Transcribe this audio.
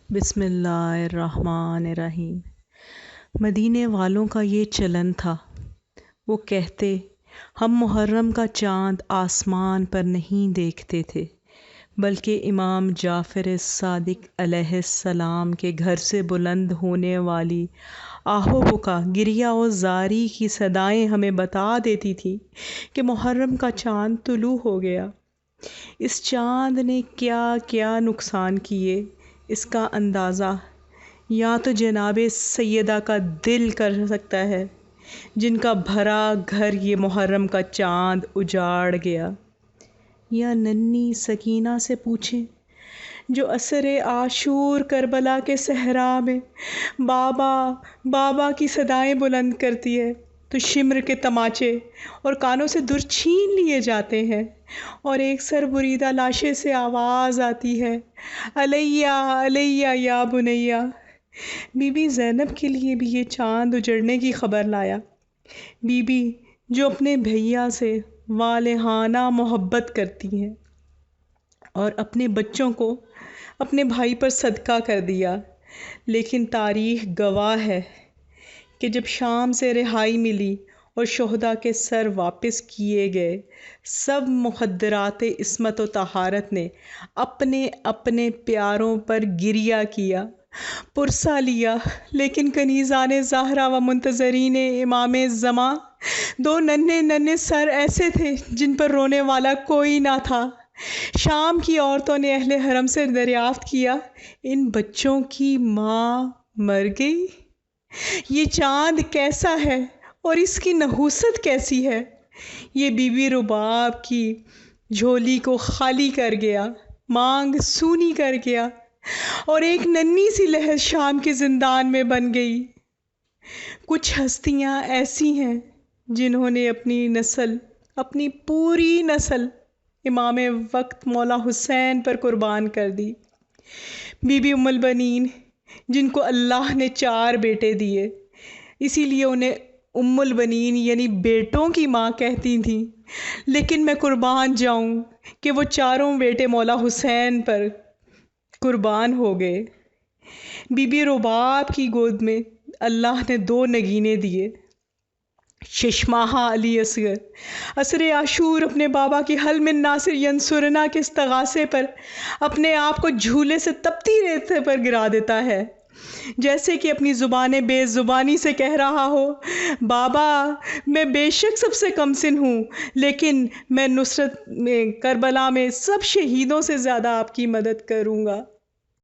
بسم اللہ الرحمن الرحیم۔ مدینے والوں کا یہ چلن تھا، وہ کہتے ہم محرم کا چاند آسمان پر نہیں دیکھتے تھے بلکہ امام جعفر صادق علیہ السلام کے گھر سے بلند ہونے والی آہو بکا، گریہ و زاری کی صدائیں ہمیں بتا دیتی تھیں کہ محرم کا چاند طلوع ہو گیا۔ اس چاند نے کیا کیا نقصان کیے، اس کا اندازہ یا تو جناب سیدہ کا دل کر سکتا ہے جن کا بھرا گھر یہ محرم کا چاند اجاڑ گیا، یا ننھی سکینہ سے پوچھیں جو عصر عاشور کربلا کے صحرا میں بابا بابا کی صدائیں بلند کرتی ہے تو شمر کے تماچے اور کانوں سے در چھین لیے جاتے ہیں اور ایک سر بریدہ لاشے سے آواز آتی ہے علیہ علیہ یا بنیا۔ بی بی زینب کے لیے بھی یہ چاند اجڑنے کی خبر لایا۔ بی بی جو اپنے بھیا سے والہانہ محبت کرتی ہیں اور اپنے بچوں کو اپنے بھائی پر صدقہ کر دیا، لیکن تاریخ گواہ ہے کہ جب شام سے رہائی ملی اور شہداء کے سر واپس کیے گئے، سب مخدرات عصمت و طہارت نے اپنے اپنے پیاروں پر گریہ کیا، پرسہ لیا، لیکن کنیزان زہرا و منتظرین امام زماں دو ننھے ننھے سر ایسے تھے جن پر رونے والا کوئی نہ تھا۔ شام کی عورتوں نے اہل حرم سے دریافت کیا، ان بچوں کی ماں مر گئی؟ یہ چاند کیسا ہے اور اس کی نحوست کیسی ہے؟ یہ بی بی رباب کی جھولی کو خالی کر گیا، مانگ سونی کر گیا اور ایک ننھی سی لہر شام کے زندان میں بن گئی۔ کچھ ہستیاں ایسی ہیں جنہوں نے اپنی نسل، اپنی پوری نسل امام وقت مولا حسین پر قربان کر دی۔ بی بی ام البنین جن کو اللہ نے 4 بیٹے دیے، اسی لیے انہیں ام البنین یعنی بیٹوں کی ماں کہتی تھیں، لیکن میں قربان جاؤں کہ وہ 4 بیٹے مولا حسین پر قربان ہو گئے۔ بی بی رباب کی گود میں اللہ نے 2 نگینے دیے۔ 6 ماہہ علی اصغر عصر عاشور اپنے بابا کی حل من ناصر ینصرنا کے استغاثے پر اپنے آپ کو جھولے سے تپتی ریت پر گرا دیتا ہے، جیسے کہ اپنی زبان بے زبانی سے کہہ رہا ہو بابا میں بے شک سب سے کم سن ہوں، لیکن میں نصرت میں کربلا میں سب شہیدوں سے زیادہ آپ کی مدد کروں گا۔